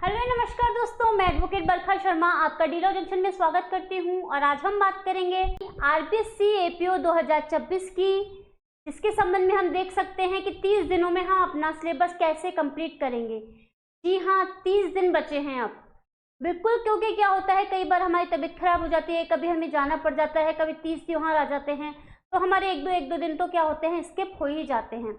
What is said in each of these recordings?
Hello नमस्कार दोस्तों, मैं एडवोकेट बरखा शर्मा आपका डीलर जंक्शन में स्वागत करती हूं और आज हम बात करेंगे आरपीएससी एपीओ 2026 की, जिसके संबंध में हम देख सकते हैं कि 30 दिनों में हम अपना सिलेबस कैसे कंप्लीट करेंगे। जी हाँ, 30 दिन बचे हैं अब बिल्कुल, क्योंकि क्या होता है कई बार हमारी तबीयत खराब हो जाती है, कभी हमें जाना पड़ जाता है, कभी 30 त्योहार आ जाते हैं, तो हमारे एक दो दिन तो क्या होते हैं स्किप हो ही जाते हैं।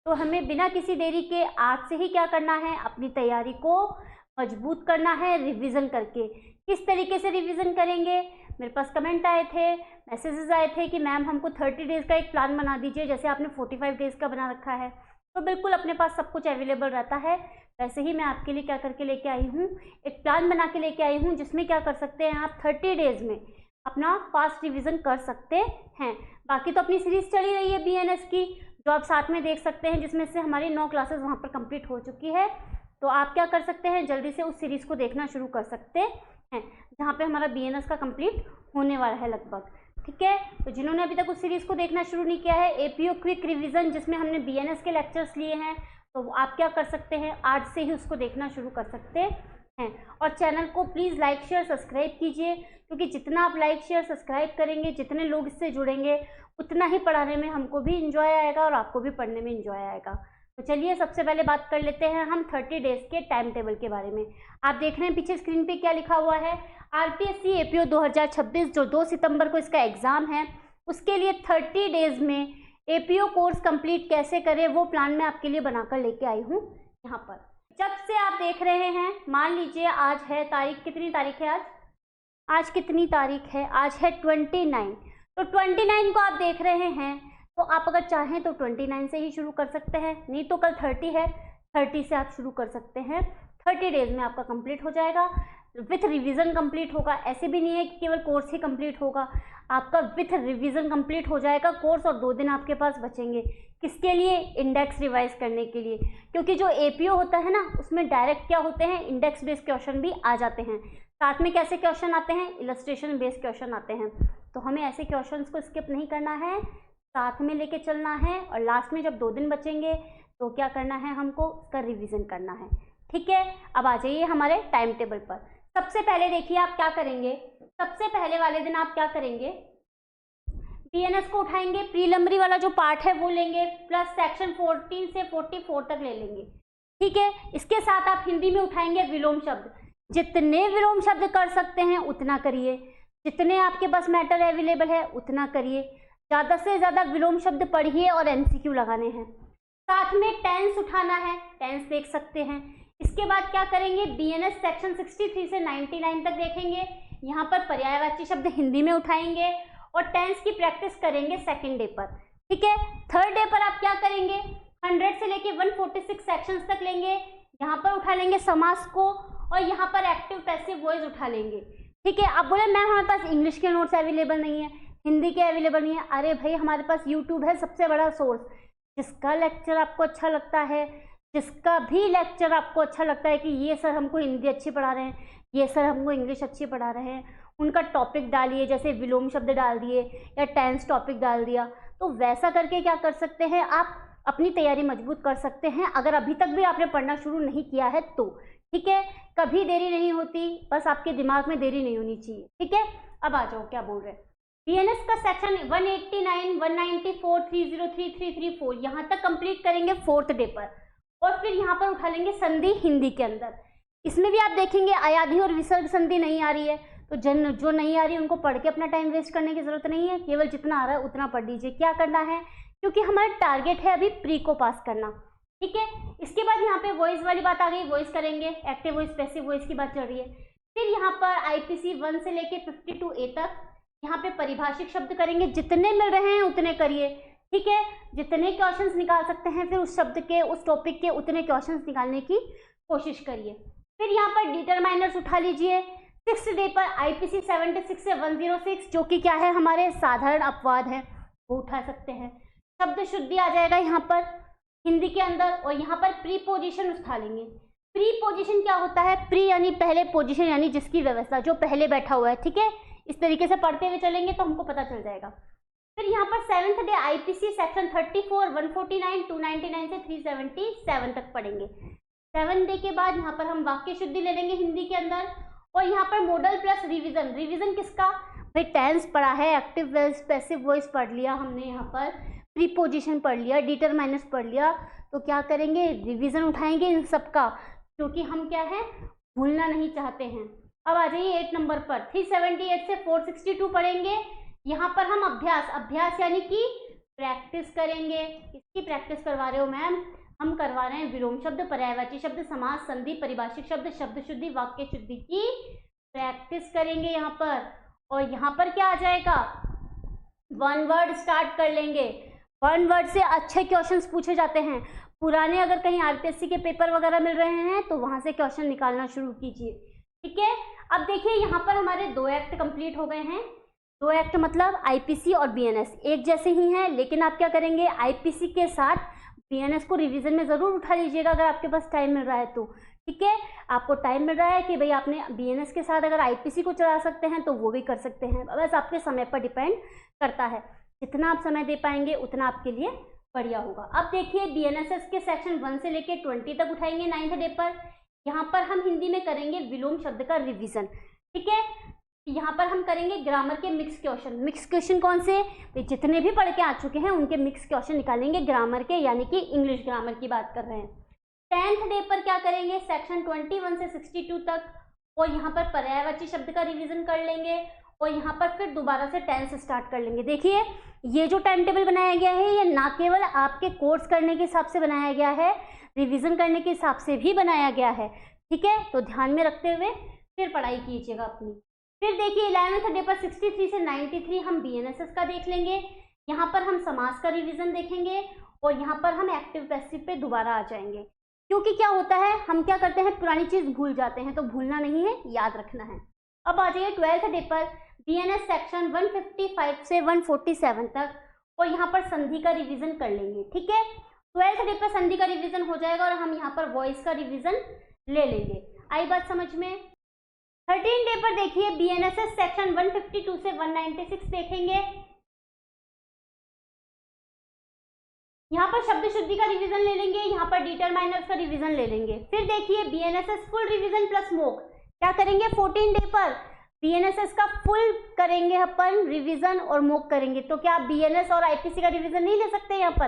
तो हमें बिना किसी देरी के आज से ही क्या करना है, अपनी तैयारी को मजबूत करना है रिवीजन करके। किस तरीके से रिवीजन करेंगे? मेरे पास कमेंट आए थे, मैसेजेस आए थे कि मैम हमको 30 डेज़ का एक प्लान बना दीजिए, जैसे आपने 45 डेज़ का बना रखा है। तो बिल्कुल अपने पास सब कुछ अवेलेबल रहता है। वैसे ही मैं आपके लिए क्या करके लेके आई हूँ, एक प्लान बना के लेके आई हूँ, जिसमें क्या कर सकते हैं आप 30 डेज़ में अपना फास्ट रिविज़न कर सकते हैं। बाकी तो अपनी सीरीज़ चली रही है BNS की, जो आप साथ में देख सकते हैं, जिसमें से हमारी 9 क्लासेस वहाँ पर कंप्लीट हो चुकी है। तो आप क्या कर सकते हैं, जल्दी से उस सीरीज़ को देखना शुरू कर सकते हैं, जहाँ पे हमारा BNS का कंप्लीट होने वाला है लगभग। ठीक है, तो जिन्होंने अभी तक उस सीरीज़ को देखना शुरू नहीं किया है, एपीओ क्विक रिवीजन, जिसमें हमने BNS के लेक्चर्स लिए हैं, तो आप क्या कर सकते हैं, आज से ही उसको देखना शुरू कर सकते हैं। और चैनल को प्लीज़ लाइक शेयर सब्सक्राइब कीजिए, क्योंकि जितना आप लाइक शेयर सब्सक्राइब करेंगे, जितने लोग इससे जुड़ेंगे, उतना ही पढ़ाने में हमको भी इंजॉय आएगा और आपको भी पढ़ने में इंजॉय आएगा। तो चलिए सबसे पहले बात कर लेते हैं हम 30 डेज़ के टाइम टेबल के बारे में। आप देख रहे हैं पीछे स्क्रीन पे क्या लिखा हुआ है, आरपीएससी एपीओ 2026, जो 2 सितंबर को इसका एग्ज़ाम है, उसके लिए 30 डेज़ में एपीओ कोर्स कंप्लीट कैसे करें, वो प्लान मैं आपके लिए बनाकर लेके आई हूँ यहाँ पर। जब से आप देख रहे हैं, मान लीजिए आज है तारीख, कितनी तारीख है आज कितनी तारीख है, आज है 29। तो 29 को आप देख रहे हैं, तो आप अगर चाहें तो 29 से ही शुरू कर सकते हैं, नहीं तो कल 30 है, 30 से आप शुरू कर सकते हैं। 30 डेज़ में आपका कंप्लीट हो जाएगा, विथ रिवीजन कंप्लीट होगा। ऐसे भी नहीं है कि केवल कोर्स ही कंप्लीट होगा, आपका विथ रिवीजन कंप्लीट हो जाएगा कोर्स, और 2 दिन आपके पास बचेंगे। किसके लिए? इंडेक्स रिवाइज करने के लिए, क्योंकि जो एपीओ होता है ना, उसमें डायरेक्ट क्या होते हैं, इंडेक्स बेस्ड क्वेश्चन भी आ जाते हैं। साथ में कैसे क्वेश्चन आते हैं, इलस्ट्रेशन बेस्ड क्वेश्चन आते हैं। तो हमें ऐसे क्वेश्चंस को स्किप नहीं करना है, साथ में लेके चलना है, और लास्ट में जब 2 दिन बचेंगे तो क्या करना है, हमको उसका रिवीजन करना है। ठीक है, अब आ जाइए हमारे टाइम टेबल पर। सबसे पहले देखिए आप क्या करेंगे, सबसे पहले वाले दिन आप क्या करेंगे, BNS को उठाएंगे, प्रीलिमिनरी वाला जो पार्ट है वो लेंगे, प्लस सेक्शन 14 से 44 तक ले लेंगे। ठीक है, इसके साथ आप हिंदी में उठाएंगे विलोम शब्द। जितने विलोम शब्द कर सकते हैं उतना करिए, जितने आपके पास मैटर अवेलेबल है उतना करिए, ज़्यादा से ज़्यादा विलोम शब्द पढ़िए और MCQ लगाने हैं। साथ में टेंस उठाना है, टेंस देख सकते हैं। इसके बाद क्या करेंगे, BNS सेक्शन 63 से 99 तक देखेंगे, यहाँ पर पर्यायवाची शब्द हिंदी में उठाएंगे और टेंस की प्रैक्टिस करेंगे सेकेंड डे पर। ठीक है, थर्ड डे पर आप क्या करेंगे, 100 से लेके 146 सेक्शंस तक लेंगे, यहाँ पर उठा लेंगे समास को, और यहाँ पर एक्टिव पैसिव वॉइस उठा लेंगे। ठीक है, आप बोले मैम हमारे पास इंग्लिश के नोट्स अवेलेबल नहीं है, हिंदी के अवेलेबल नहीं है। अरे भाई, हमारे पास यूट्यूब है सबसे बड़ा सोर्स। जिसका लेक्चर आपको अच्छा लगता है, जिसका भी लेक्चर आपको अच्छा लगता है कि ये सर हमको हिंदी अच्छी पढ़ा रहे हैं, ये सर हमको इंग्लिश अच्छी पढ़ा रहे हैं, उनका टॉपिक डालिए, जैसे विलोम शब्द डाल दिए या टेंस टॉपिक डाल दिया, तो वैसा करके क्या कर सकते हैं, आप अपनी तैयारी मजबूत कर सकते हैं, अगर अभी तक भी आपने पढ़ना शुरू नहीं किया है तो। ठीक है, कभी देरी नहीं होती, बस आपके दिमाग में देरी नहीं होनी चाहिए। ठीक है, अब आ जाओ क्या बोल रहे हैं, BNS का सेक्शन 189, 194, 303, 334 यहाँ तक कंप्लीट करेंगे 4th डे पर, और फिर यहाँ पर उठा लेंगे संधि हिंदी के अंदर। इसमें भी आप देखेंगे अयाधि और विसर्ग संधि नहीं आ रही है, तो जो नहीं आ रही है उनको पढ़ के अपना टाइम वेस्ट करने की जरूरत नहीं है, केवल जितना आ रहा है उतना पढ़ लीजिए। क्या करना है, क्योंकि हमारा टारगेट है अभी प्री को पास करना। ठीक है, इसके बाद यहाँ पे वॉइस वाली बात आ गई, वॉइस करेंगे, एक्टिव वॉइस पैसिव वॉइस की बात चल रही है। फिर यहाँ पर IPC 1 से लेके 52A तक यहाँ पे परिभाषिक शब्द करेंगे, जितने मिल रहे हैं उतने करिए। ठीक है, जितने क्वेश्चंस निकाल सकते हैं, फिर उस शब्द के, उस टॉपिक के उतने क्वेश्चंस निकालने की कोशिश करिए। फिर यहाँ पर डिटरमाइनर्स उठा लीजिए। 6th डे पर IPC 76 से 106, जो कि क्या है, हमारे साधारण अपवाद है, वो उठा सकते हैं। शब्द शुद्धि आ जाएगा यहाँ पर हिंदी के अंदर, और यहाँ पर प्रीपोजिशन उठा लेंगे। प्रीपोजिशन क्या होता है, प्री यानी पहले, पोजिशन यानी जिसकी व्यवस्था, जो पहले बैठा हुआ है। ठीक है, इस तरीके से पढ़ते हुए चलेंगे तो हमको पता चल जाएगा। फिर यहाँ पर 7th डे IPC सेक्शन 34, 149, 299 से 377 तक पढ़ेंगे। 7 डे के बाद यहाँ पर हम वाक्य शुद्धि ले लेंगे हिंदी के अंदर, और यहाँ पर मॉडल प्लस रिवीजन। रिवीजन किसका भाई? टेंस पढ़ा है, एक्टिव वॉइस, पैसिव वॉइस पढ़ लिया हमने, यहाँ पर प्रीपोजिशन पढ़ लिया, डिटरमाइनर्स पढ़ लिया, तो क्या करेंगे? रिवीजन उठाएंगे इन सब का, क्योंकि हम क्या है, भूलना नहीं चाहते हैं। अब आ जाइए 8 नंबर पर। 378 से 462 पढ़ेंगे। यहाँ पर हम अभ्यास यानी कि प्रैक्टिस करेंगे। किसकी प्रैक्टिस करवा रहे हो मैम? हम करवा रहे हैं विलोम शब्द, पर्यायवाची शब्द, समास, संधि, परिभाषिक शब्द, शब्द शुद्धि, वाक्य शुद्धि की प्रैक्टिस करेंगे यहाँ पर। और यहाँ पर क्या आ जाएगा? 1 वर्ड स्टार्ट कर लेंगे। 1 वर्ड से अच्छे क्वेश्चंस पूछे जाते हैं। पुराने अगर कहीं आरपीएससी के पेपर वगैरह मिल रहे हैं तो वहां से क्वेश्चन निकालना शुरू कीजिए, ठीक है। अब देखिए यहाँ पर हमारे 2 एक्ट कंप्लीट हो गए हैं। 2 एक्ट मतलब आईपीसी और बीएनएस एक जैसे ही हैं, लेकिन आप क्या करेंगे? आईपीसी के साथ बीएनएस को रिवीजन में ज़रूर उठा लीजिएगा अगर आपके पास टाइम मिल रहा है तो, ठीक है। आपको टाइम मिल रहा है कि भाई आपने बीएनएस के साथ अगर आईपीसी को चला सकते हैं तो वो भी कर सकते हैं, बस आपके समय पर डिपेंड करता है। जितना आप समय दे पाएंगे उतना आपके लिए बढ़िया होगा। अब देखिए बीएनएसएस के सेक्शन 1 से लेकर 20 तक उठाएंगे 9th डे पर। यहाँ पर हम हिंदी में करेंगे विलोम शब्द का रिवीजन, ठीक है। यहाँ पर हम करेंगे ग्रामर के मिक्स क्वेश्चन। मिक्स क्वेश्चन कौन से? जितने भी पढ़ के आ चुके हैं उनके मिक्स क्वेश्चन निकालेंगे ग्रामर के, यानी कि इंग्लिश ग्रामर की बात कर रहे हैं। 10th डे पर क्या करेंगे? सेक्शन 21 से 62 तक, और यहाँ पर पर्यायवाची शब्द का रिवीजन कर लेंगे, और यहाँ पर फिर दोबारा से टेंस स्टार्ट कर लेंगे। देखिए ये जो टाइम टेबल बनाया गया है ये ना केवल आपके कोर्स करने के हिसाब से बनाया गया है, रिवीजन करने के हिसाब से भी बनाया गया है, ठीक है। तो ध्यान में रखते हुए फिर पढ़ाई कीजिएगा अपनी। फिर देखिए 11th डे पर 63 से 93 हम बीएनएसएस का देख लेंगे। यहाँ पर हम समास का रिवीजन देखेंगे, और यहाँ पर हम एक्टिव पैसिव पे दोबारा आ जाएंगे, क्योंकि क्या होता है हम क्या करते हैं, पुरानी चीज़ भूल जाते हैं, तो भूलना नहीं है, याद रखना है। अब आ जाइए 12th डे पर बीएनएस सेक्शन 155 से 147 तक, और यहाँ पर संधि का रिवीजन कर लेंगे, ठीक है। 12th डे पर संधि का रिवीजन हो जाएगा, और हम यहाँ पर वॉइस का रिवीजन ले लेंगे। आई बात समझ में? 13 डे पर देखिए बीएनएसएस सेक्शन 152 से 196 देखेंगे। यहाँ पर शब्द शुद्धि का रिवीजन ले लेंगे, यहाँ पर डिटरमाइनर्स का रिवीजन ले लेंगे। फिर देखिए BNSS full revision plus mock क्या करेंगे? 14 डे पर बीएनएसएस का फुल करेंगे अपन रिवीजन और मोक करेंगे। तो क्या आप बीएनएस और आईपीसी का रिवीजन नहीं ले सकते? यहाँ पर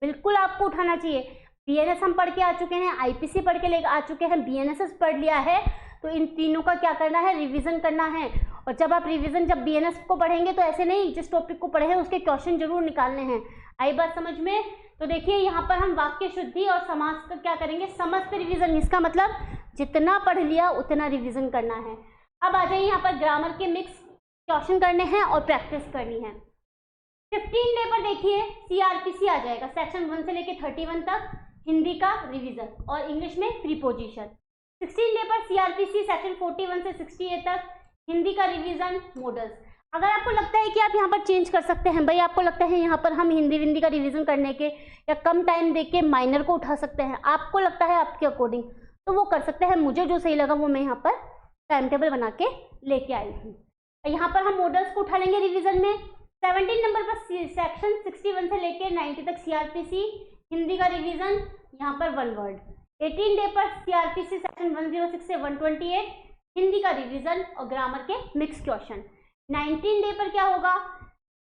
बिल्कुल आपको उठाना चाहिए। बीएनएस हम पढ़ के आ चुके हैं, आईपीसी पढ़ के ले आ चुके हैं, बीएनएसएस पढ़ लिया है, तो इन तीनों का क्या करना है? रिवीजन करना है। और जब आप रिवीजन जब बीएनएस को पढ़ेंगे तो ऐसे नहीं जिस टॉपिक को पढ़े हैं उसके क्वेश्चन जरूर निकालने हैं। आई बात समझ में? तो देखिए यहाँ पर हम वाक्य शुद्धि और समास का क्या करेंगे? समस्त रिवीजन। इसका मतलब जितना पढ़ लिया उतना रिवीजन करना है। अब आ जाइए यहाँ पर ग्रामर के मिक्स क्वेश्चन करने हैं और प्रैक्टिस करनी है। 15 डे पर देखिए सीआरपीसी आ जाएगा, सेक्शन 1 से लेकर 31 तक हिंदी का रिवीजन और इंग्लिश में प्रीपोजिशन। 16 डे पर सीआरपीसी सेक्शन 41 से 68 तक हिंदी का रिवीजन, मॉडल्स। अगर आपको लगता है कि आप यहाँ पर चेंज कर सकते हैं, भाई आपको लगता है यहाँ पर हम हिंदी का रिवीजन करने के या कम टाइम दे के माइनर को उठा सकते हैं, आपको लगता है आपके अकॉर्डिंग, तो वो कर सकते हैं। मुझे जो सही लगा वो मैं यहाँ पर टाइम टेबल बना के लेके आई हूँ। यहाँ पर हम मॉडल्स को उठा लेंगे रिवीजन में। 17 नंबर पर सेक्शन 61 से लेकर 90 तक सीआरपीसी हिंदी का रिवीजन, यहाँ पर 1 वर्ड। 18 डे पर सीआरपीसी सेक्शन 106 से 128 हिंदी का रिवीजन और ग्रामर के मिक्स क्वेश्चन। 19 डे पर क्या होगा?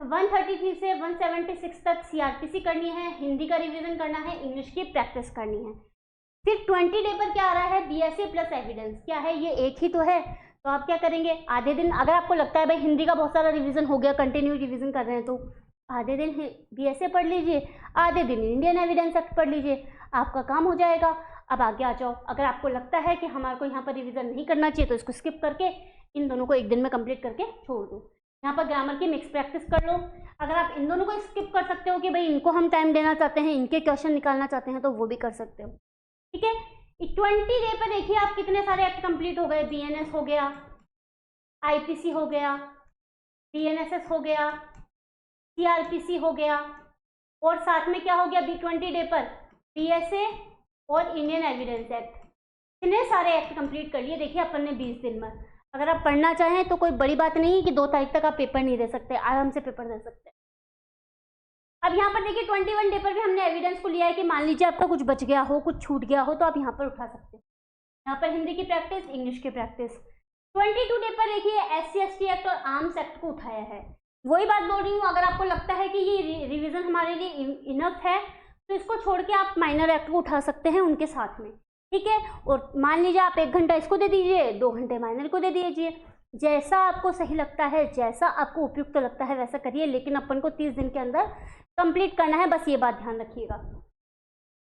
133 से 176 तक सीआरपीसी करनी है, हिंदी का रिवीजन करना है, इंग्लिश की प्रैक्टिस करनी है। फिर 20 डे पर क्या आ रहा है? BSA plus evidence. क्या है ये? एक ही तो है, तो आप क्या करेंगे? आधे दिन, अगर आपको लगता है भाई हिंदी का बहुत सारा रिवीजन हो गया, कंटिन्यू रिवीजन कर रहे हैं, तो आधे दिन बीएसए पढ़ लीजिए, आधे दिन इंडियन एविडेंस एक्ट पढ़ लीजिए, आपका काम हो जाएगा। अब आगे आ जाओ। अगर आपको लगता है कि हमारे को यहाँ पर रिवीजन नहीं करना चाहिए तो इसको स्किप करके इन दोनों को एक दिन में कंप्लीट करके छोड़ दो। यहाँ पर ग्रामर की मिक्स प्रैक्टिस कर लो। अगर आप इन दोनों को स्किप कर सकते हो कि भाई इनको हम टाइम देना चाहते हैं, इनके क्वेश्चन निकालना चाहते हैं, तो वो भी कर सकते हो, ठीक है। 20 डे पर देखिए आप कितने सारे एक्ट कंप्लीट हो गए। बीएनएस हो गया, आईपीसी हो गया, बीएनएसएस हो गया, सीआरपीसी हो गया, और साथ में क्या हो गया? 20 डे पर बीएसए और इंडियन एविडेंस एक्ट। इतने सारे एक्ट कंप्लीट कर लिए देखिए अपन ने 20 दिन में। अगर आप पढ़ना चाहें तो कोई बड़ी बात नहीं है कि 2 तारीख तक आप पेपर नहीं दे सकते, आराम से पेपर दे सकते हैं। अब यहाँ पर देखिए 21 डे पर भी हमने एविडेंस को लिया है कि मान लीजिए आपका कुछ बच गया हो, कुछ छूट गया हो, तो आप यहाँ पर उठा सकते हैं। यहाँ पर हिंदी की प्रैक्टिस, इंग्लिश की प्रैक्टिस। 22 डे पर देखिए SC/ST एक्ट और आर्म्स एक्ट को उठाया है। वही बात बोल रही हूँ, अगर आपको लगता है कि ये रिवीजन हमारे लिए इनफ है तो इसको छोड़ के आप माइनर एक्ट को उठा सकते हैं उनके साथ में, ठीक है। और मान लीजिए आप 1 घंटा इसको दे दीजिए, 2 घंटे माइनर को दे दीजिए, जैसा आपको सही लगता है, जैसा आपको उपयुक्त लगता है वैसा करिए, लेकिन अपन को 30 दिन के अंदर कंप्लीट करना है, बस ये बात ध्यान रखिएगा।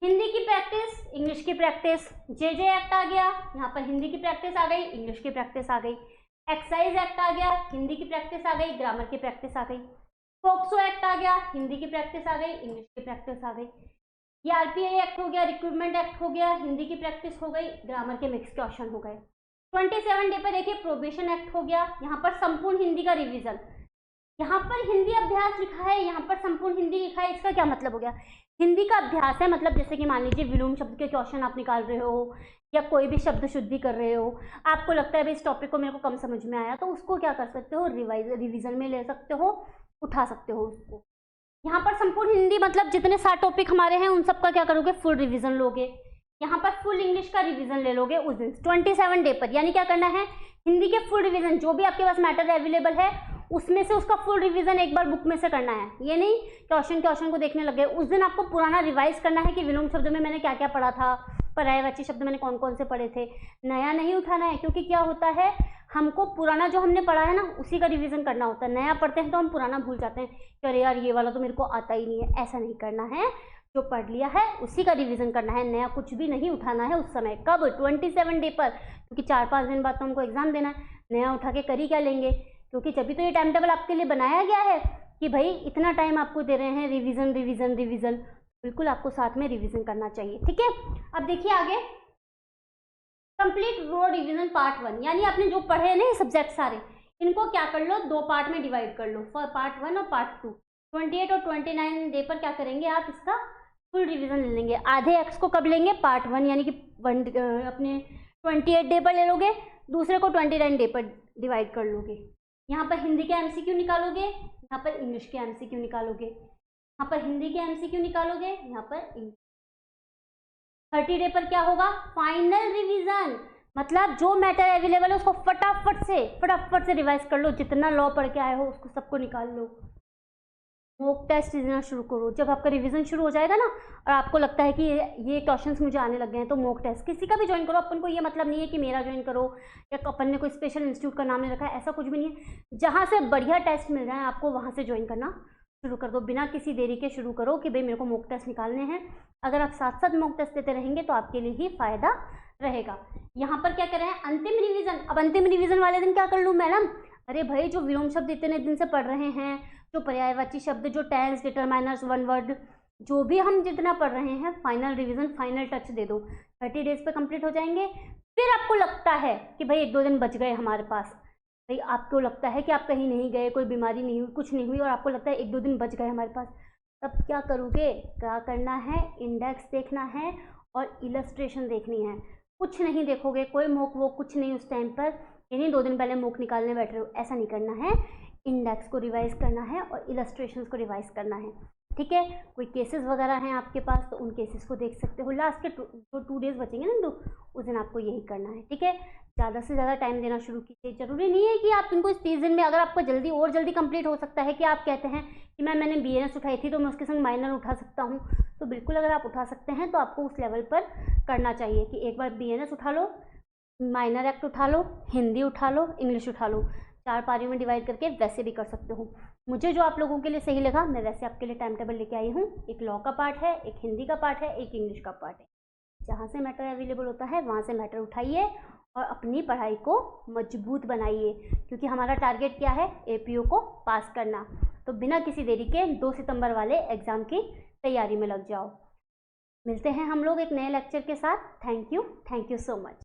हिंदी की प्रैक्टिस, इंग्लिश की प्रैक्टिस, JJ एक्ट आ गया, यहाँ पर हिंदी की प्रैक्टिस आ गई, इंग्लिश की प्रैक्टिस आ गई। एक्साइज एक्ट आ गया, हिंदी की प्रैक्टिस आ गई, ग्रामर की प्रैक्टिस आ गई। पोक्सो एक्ट आ गया, हिंदी की प्रैक्टिस आ गई, इंग्लिश की प्रैक्टिस आ गई। ये RPI एक्ट हो गया, रिक्रूटमेंट एक्ट हो गया, हिंदी की प्रैक्टिस हो गई, ग्रामर के मिक्स क्वेश्चन हो गए। 27 डे पर देखिए प्रोबेशन एक्ट हो गया, यहाँ पर संपूर्ण हिंदी का रिवीजन। यहाँ पर हिंदी अभ्यास लिखा है, यहाँ पर संपूर्ण हिंदी लिखा है, इसका क्या मतलब हो गया? हिंदी का अभ्यास है, मतलब जैसे कि मान लीजिए विलोम शब्द के क्वेश्चन आप निकाल रहे हो या कोई भी शब्द शुद्धि कर रहे हो, आपको लगता है भाई इस टॉपिक को मेरे को कम समझ में आया, तो उसको क्या कर सकते हो, रिवीजन में ले सकते हो, उठा सकते हो उसको। यहाँ पर संपूर्ण हिंदी मतलब जितने 7 टॉपिक हमारे हैं उन सबका क्या करोगे, फुल रिवीजन लोगे। यहाँ पर फुल इंग्लिश का रिवीजन ले लोगे उस दिन 27 डे पर। यानी क्या करना है, हिंदी के फुल रिवीजन जो भी आपके पास मैटर अवेलेबल है उसमें से उसका फुल रिवीजन एक बार बुक में से करना है। ये नहीं क्वेश्चन को देखने लगे, उस दिन आपको पुराना रिवाइज करना है कि विलोम शब्द में मैंने क्या क्या पढ़ा था, पर्यायवाची शब्द मैंने कौन कौन से पढ़े थे। नया नहीं उठाना है, क्योंकि क्या होता है हमको पुराना जो हमने पढ़ा है ना उसी का रिवीजन करना होता है। नया पढ़ते हैं तो हम पुराना भूल जाते हैं कि अरे यार ये वाला तो मेरे को आता ही नहीं है। ऐसा नहीं करना है, जो पढ़ लिया है उसी का रिवीजन करना है, नया कुछ भी नहीं उठाना है उस समय। कब? 27 डे पर, क्योंकि 4-5 दिन बाद तो हमको एग्जाम देना है। नया उठा के कर ही क्या लेंगे, क्योंकि जब भी तो ये टाइम टेबल आपके लिए बनाया गया है कि भाई इतना टाइम आपको दे रहे हैं, रिवीजन रिवीजन रिवीजन, बिल्कुल आपको साथ में रिवीजन करना चाहिए, ठीक है। अब देखिए आगे, कंप्लीट रो रिवीजन पार्ट 1, यानी आपने जो पढ़े ना सब्जेक्ट सारे, इनको क्या कर लो, 2 पार्ट में डिवाइड कर लो, फॉर पार्ट 1 और पार्ट 2। 28 और 29 डे पर क्या करेंगे आप, इसका फुल रिवीजन ले लेंगे। आधे एक्स को कब लेंगे, पार्ट 1 यानी कि अपने 28 डे पर ले लोगे, दूसरे को 29 डे पर डिवाइड कर लोगे। यहाँ पर हिंदी के MCQ निकालोगे, यहाँ पर इंग्लिश के MCQ निकालोगे, यहाँ पर हिंदी के MCQ निकालोगे, यहाँ पर इंग्लिश। 30 डे पर क्या होगा, फाइनल रिवीजन, मतलब जो मैटर अवेलेबल है उसको फटाफट से रिवाइज कर लो, जितना लॉ पढ़ के आए हो उसको सबको निकाल लो। मॉक टेस्ट देना शुरू करो। जब आपका रिवीजन शुरू हो जाएगा ना और आपको लगता है कि ये क्वेश्चंस मुझे आने लग गए हैं, तो मॉक टेस्ट किसी का भी ज्वाइन करो। अपन को ये मतलब नहीं है कि मेरा ज्वाइन करो या अपन ने कोई स्पेशल इंस्टीट्यूट का नाम नहीं रखा है, ऐसा कुछ भी नहीं है। जहाँ से बढ़िया टेस्ट मिल जाए आपको वहाँ से ज्वाइन करना शुरू कर दो, बिना किसी देरी के शुरू करो कि भाई मेरे को मॉक टेस्ट निकालने हैं। अगर आप साथ साथ मॉक टेस्ट देते रहेंगे तो आपके लिए ही फायदा रहेगा। यहाँ पर क्या कर रहे हैं, अंतिम रिवीजन। अब अंतिम रिवीजन वाले दिन क्या कर लूँ मैडम, अरे भाई जो विलोम शब्द इतने दिन से पढ़ रहे हैं, जो पर्यायवाची शब्द, जो टेंस, डिटरमाइनर्स, वन वर्ड, जो भी हम जितना पढ़ रहे हैं, फाइनल रिवीजन, फाइनल टच दे दो। 30 डेज पे कंप्लीट हो जाएंगे। फिर आपको लगता है कि भाई 1-2 दिन बच गए हमारे पास, भाई आपको लगता है कि आप कहीं नहीं गए, कोई बीमारी नहीं हुई, कुछ नहीं हुई, और आपको लगता है 1-2 दिन बच गए हमारे पास, तब क्या करोगे, क्या करना है, इंडेक्स देखना है और इलस्ट्रेशन देखनी है। कुछ नहीं देखोगे, कोई मोक वो कुछ नहीं उस टाइम पर, यानी 2 दिन पहले मोक निकालने बैठ रहे हो, ऐसा नहीं करना है। इंडेक्स को रिवाइज करना है और इलस्ट्रेशंस को रिवाइज करना है, ठीक है। कोई केसेस वगैरह हैं आपके पास तो उन केसेस को देख सकते हो। लास्ट के जो 2 डेज बचेंगे ना, उस दिन आपको यही करना है, ठीक है। ज़्यादा से ज़्यादा टाइम देना शुरू कीजिए। जरूरी नहीं है कि आप इनको इस 30 दिन में, अगर आपको जल्दी और जल्दी कंप्लीट हो सकता है कि आप कहते हैं कि मैंने BNS उठाई थी तो मैं उसके संग माइनर उठा सकता हूँ, तो बिल्कुल अगर आप उठा सकते हैं तो आपको उस लेवल पर करना चाहिए कि एक बार BNS उठा लो, माइनर एक्ट उठा लो, हिंदी उठा लो, इंग्लिश उठा लो, 4 पारियों में डिवाइड करके वैसे भी कर सकते हो। मुझे जो आप लोगों के लिए सही लगा मैं वैसे आपके लिए टाइम टेबल लेके आई हूँ। एक लॉ का पार्ट है, एक हिंदी का पार्ट है, एक इंग्लिश का पार्ट है। जहाँ से मैटर अवेलेबल होता है वहाँ से मैटर उठाइए और अपनी पढ़ाई को मजबूत बनाइए, क्योंकि हमारा टारगेट क्या है, APO को पास करना। तो बिना किसी देरी के 2 सितंबर वाले एग्ज़ाम की तैयारी में लग जाओ। मिलते हैं हम लोग एक नए लेक्चर के साथ। Thank you so much.